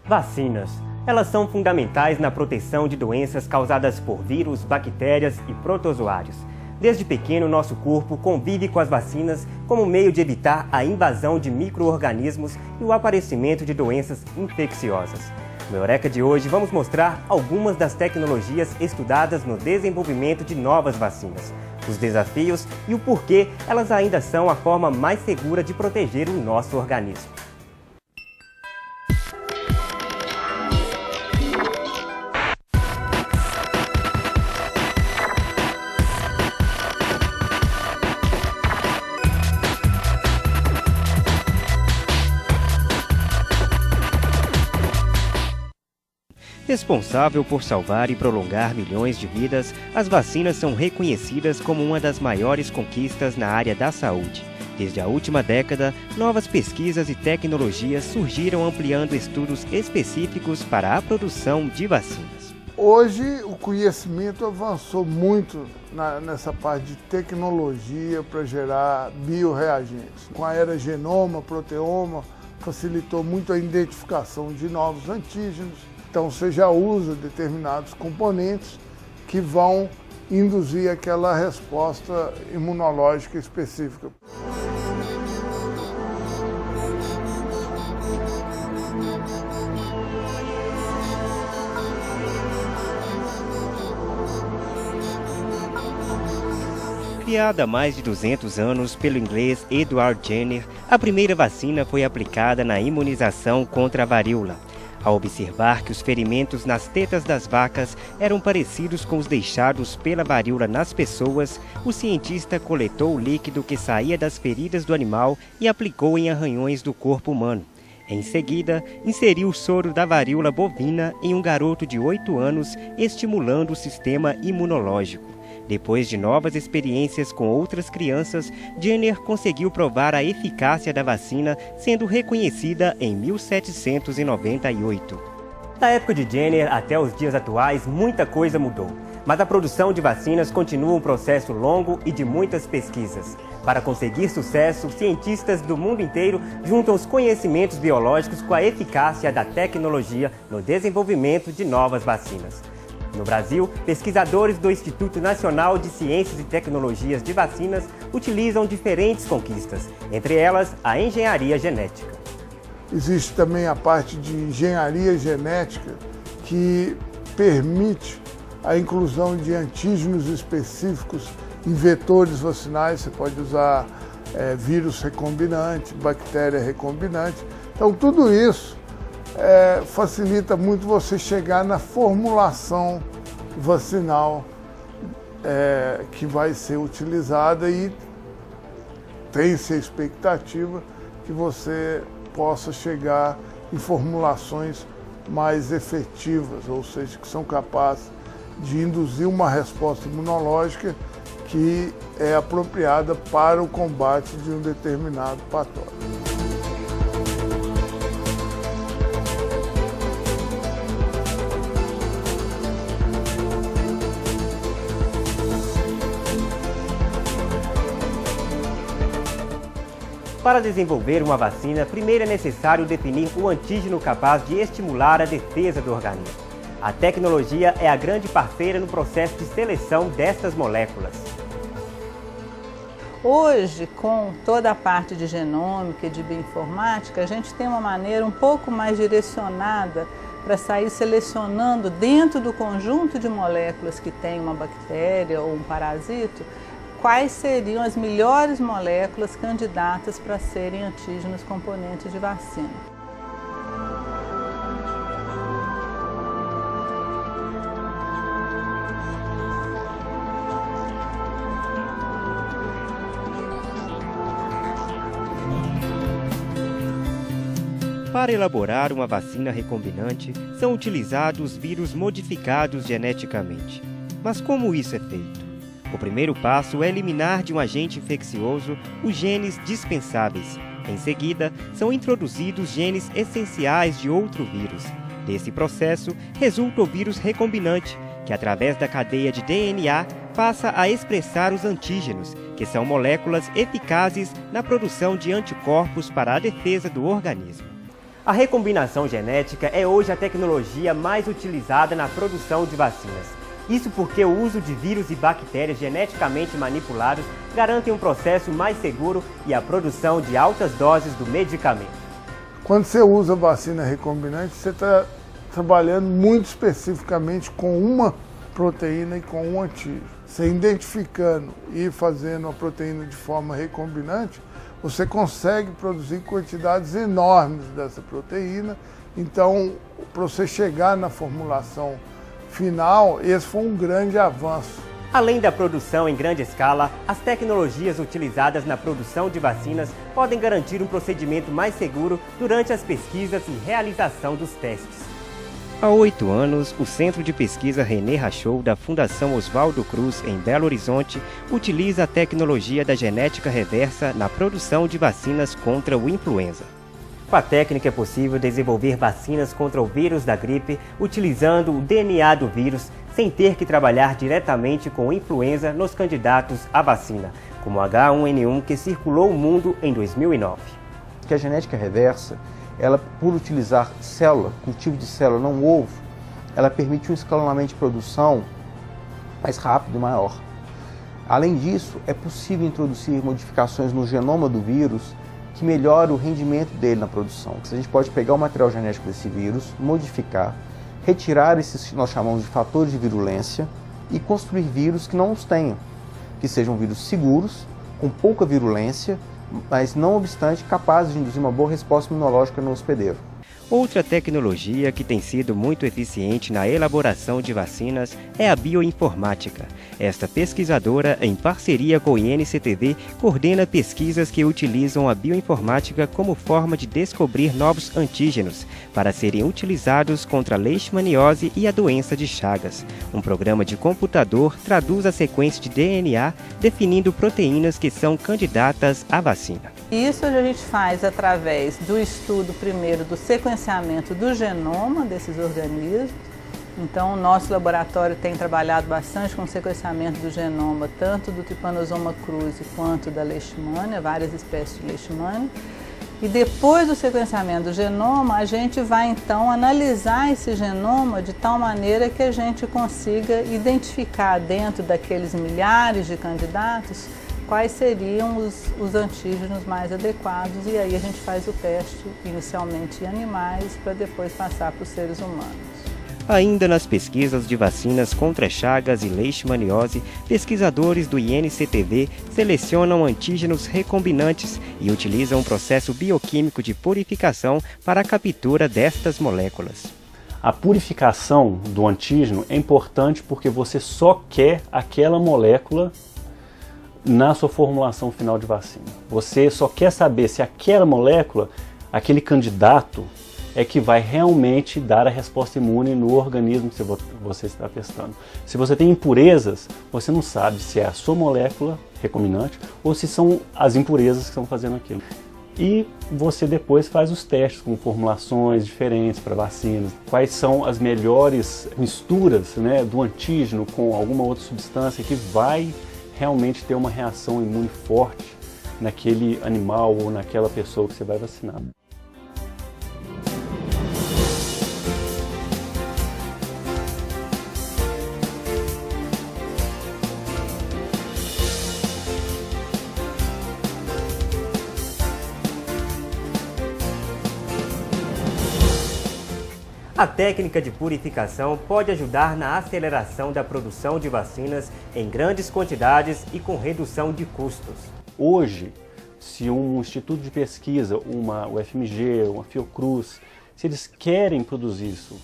Vacinas. Elas são fundamentais na proteção de doenças causadas por vírus, bactérias e protozoários. Desde pequeno, nosso corpo convive com as vacinas como meio de evitar a invasão de micro-organismos e o aparecimento de doenças infecciosas. No Eureka de hoje, vamos mostrar algumas das tecnologias estudadas no desenvolvimento de novas vacinas, os desafios e o porquê elas ainda são a forma mais segura de proteger o nosso organismo. Responsável por salvar e prolongar milhões de vidas, as vacinas são reconhecidas como uma das maiores conquistas na área da saúde. Desde a última década, novas pesquisas e tecnologias surgiram ampliando estudos específicos para a produção de vacinas. Hoje o conhecimento avançou muito nessa parte de tecnologia para gerar bioreagentes. Com a era genoma, proteoma, facilitou muito a identificação de novos antígenos. Então você já usa determinados componentes que vão induzir aquela resposta imunológica específica. Criada há mais de 200 anos pelo inglês Edward Jenner, a primeira vacina foi aplicada na imunização contra a varíola. Ao observar que os ferimentos nas tetas das vacas eram parecidos com os deixados pela varíola nas pessoas, o cientista coletou o líquido que saía das feridas do animal e aplicou em arranhões do corpo humano. Em seguida, inseriu o soro da varíola bovina em um garoto de 8 anos, estimulando o sistema imunológico. Depois de novas experiências com outras crianças, Jenner conseguiu provar a eficácia da vacina, sendo reconhecida em 1798. Da época de Jenner até os dias atuais, muita coisa mudou. Mas a produção de vacinas continua um processo longo e de muitas pesquisas. Para conseguir sucesso, cientistas do mundo inteiro juntam os conhecimentos biológicos com a eficácia da tecnologia no desenvolvimento de novas vacinas. No Brasil, pesquisadores do Instituto Nacional de Ciências e Tecnologias de Vacinas utilizam diferentes conquistas, entre elas a engenharia genética. Existe também a parte de engenharia genética que permite a inclusão de antígenos específicos em vetores vacinais. Você pode usar vírus recombinante, bactéria recombinante. Então tudo isso facilita muito você chegar na formulação vacinal que vai ser utilizada e tem-se a expectativa que você possa chegar em formulações mais efetivas, ou seja, que são capazes de induzir uma resposta imunológica que é apropriada para o combate de um determinado patógeno. Para desenvolver uma vacina, primeiro é necessário definir o antígeno capaz de estimular a defesa do organismo. A tecnologia é a grande parceira no processo de seleção destas moléculas. Hoje, com toda a parte de genômica e de bioinformática, a gente tem uma maneira um pouco mais direcionada para sair selecionando dentro do conjunto de moléculas que tem uma bactéria ou um parasito, quais seriam as melhores moléculas candidatas para serem antígenos componentes de vacina. Para elaborar uma vacina recombinante, são utilizados vírus modificados geneticamente. Mas como isso é feito? O primeiro passo é eliminar de um agente infeccioso os genes dispensáveis. Em seguida, são introduzidos genes essenciais de outro vírus. Desse processo, resulta o vírus recombinante, que através da cadeia de DNA passa a expressar os antígenos, que são moléculas eficazes na produção de anticorpos para a defesa do organismo. A recombinação genética é hoje a tecnologia mais utilizada na produção de vacinas. Isso porque o uso de vírus e bactérias geneticamente manipulados garantem um processo mais seguro e a produção de altas doses do medicamento. Quando você usa vacina recombinante, você está trabalhando muito especificamente com uma proteína e com um antígeno. Você identificando e fazendo a proteína de forma recombinante, você consegue produzir quantidades enormes dessa proteína. Então, para você chegar na formulação final, esse foi um grande avanço. Além da produção em grande escala, as tecnologias utilizadas na produção de vacinas podem garantir um procedimento mais seguro durante as pesquisas e realização dos testes. Há 8 anos, o Centro de Pesquisa René Rachou, da Fundação Oswaldo Cruz, em Belo Horizonte, utiliza a tecnologia da genética reversa na produção de vacinas contra o influenza. Com a técnica é possível desenvolver vacinas contra o vírus da gripe utilizando o DNA do vírus, sem ter que trabalhar diretamente com influenza nos candidatos à vacina, como o H1N1 que circulou o mundo em 2009. Que a genética reversa, ela, por utilizar célula, cultivo de célula não ovo, ela permite um escalonamento de produção mais rápido e maior. Além disso, é possível introduzir modificações no genoma do vírus que melhora o rendimento dele na produção. A gente pode pegar o material genético desse vírus, modificar, retirar esses que nós chamamos de fatores de virulência e construir vírus que não os tenham, que sejam vírus seguros, com pouca virulência, mas não obstante capazes de induzir uma boa resposta imunológica no hospedeiro. Outra tecnologia que tem sido muito eficiente na elaboração de vacinas é a bioinformática. Esta pesquisadora, em parceria com o INCTV, coordena pesquisas que utilizam a bioinformática como forma de descobrir novos antígenos para serem utilizados contra a leishmaniose e a doença de Chagas. Um programa de computador traduz a sequência de DNA, definindo proteínas que são candidatas à vacina. Isso a gente faz através do estudo primeiro do sequenciamento do genoma desses organismos. Então, o nosso laboratório tem trabalhado bastante com o sequenciamento do genoma, tanto do Trypanosoma cruzi quanto da leishmania, várias espécies de leishmania. E depois do sequenciamento do genoma, a gente vai então analisar esse genoma de tal maneira que a gente consiga identificar dentro daqueles milhares de candidatos quais seriam os antígenos mais adequados, e aí a gente faz o teste inicialmente em animais para depois passar para os seres humanos. Ainda nas pesquisas de vacinas contra Chagas e leishmaniose, pesquisadores do INCTV selecionam antígenos recombinantes e utilizam um processo bioquímico de purificação para a captura destas moléculas. A purificação do antígeno é importante porque você só quer aquela molécula na sua formulação final de vacina. Você só quer saber se aquela molécula, aquele candidato, é que vai realmente dar a resposta imune no organismo que você está testando. Se você tem impurezas, você não sabe se é a sua molécula recombinante ou se são as impurezas que estão fazendo aquilo. E você depois faz os testes com formulações diferentes para vacinas. Quais são as melhores misturas, né, do antígeno com alguma outra substância que vai realmente ter uma reação imune forte naquele animal ou naquela pessoa que você vai vacinar. A técnica de purificação pode ajudar na aceleração da produção de vacinas em grandes quantidades e com redução de custos. Hoje, se um instituto de pesquisa, uma UFMG, uma Fiocruz, se eles querem produzir isso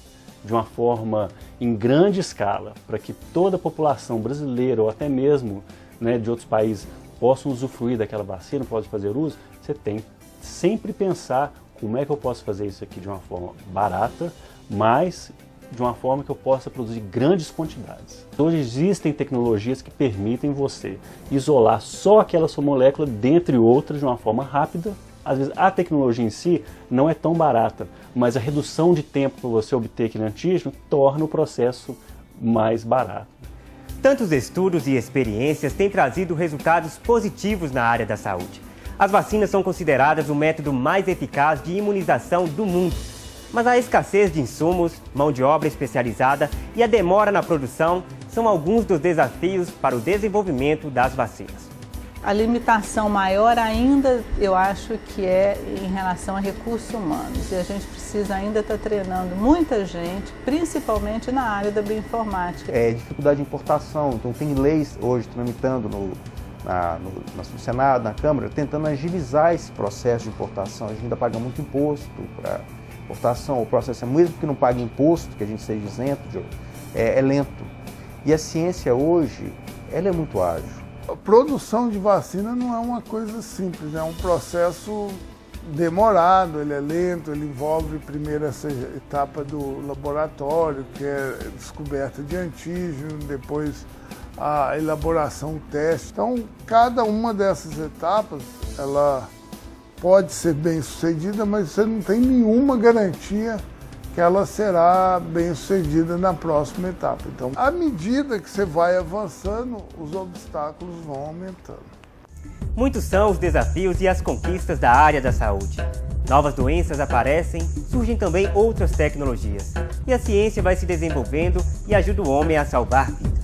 de uma forma em grande escala, para que toda a população brasileira ou até mesmo, né, de outros países possam usufruir daquela vacina, possam fazer uso, você tem que sempre pensar como é que eu posso fazer isso aqui de uma forma barata, mas de uma forma que eu possa produzir grandes quantidades. Hoje existem tecnologias que permitem você isolar só aquela sua molécula, dentre outras, de uma forma rápida. Às vezes a tecnologia em si não é tão barata, mas a redução de tempo para você obter aquele antígeno torna o processo mais barato. Tantos estudos e experiências têm trazido resultados positivos na área da saúde. As vacinas são consideradas o método mais eficaz de imunização do mundo. Mas a escassez de insumos, mão de obra especializada e a demora na produção são alguns dos desafios para o desenvolvimento das vacinas. A limitação maior ainda, eu acho que é em relação a recursos humanos. E a gente precisa ainda estar treinando muita gente, principalmente na área da bioinformática. Dificuldade de importação, então tem leis hoje tramitando no Senado, na Câmara, tentando agilizar esse processo de importação. A gente ainda paga muito imposto para importação, o processo é mesmo que não pague imposto, que a gente seja isento, é lento. E a ciência hoje, ela é muito ágil. A produção de vacina não é uma coisa simples, é um processo demorado, ele é lento, ele envolve primeiro essa etapa do laboratório, que é descoberta de antígeno, depois a elaboração, o teste. Então, cada uma dessas etapas, ela pode ser bem sucedida, mas você não tem nenhuma garantia que ela será bem sucedida na próxima etapa. Então, à medida que você vai avançando, os obstáculos vão aumentando. Muitos são os desafios e as conquistas da área da saúde. Novas doenças aparecem, surgem também outras tecnologias. E a ciência vai se desenvolvendo e ajuda o homem a salvar vidas.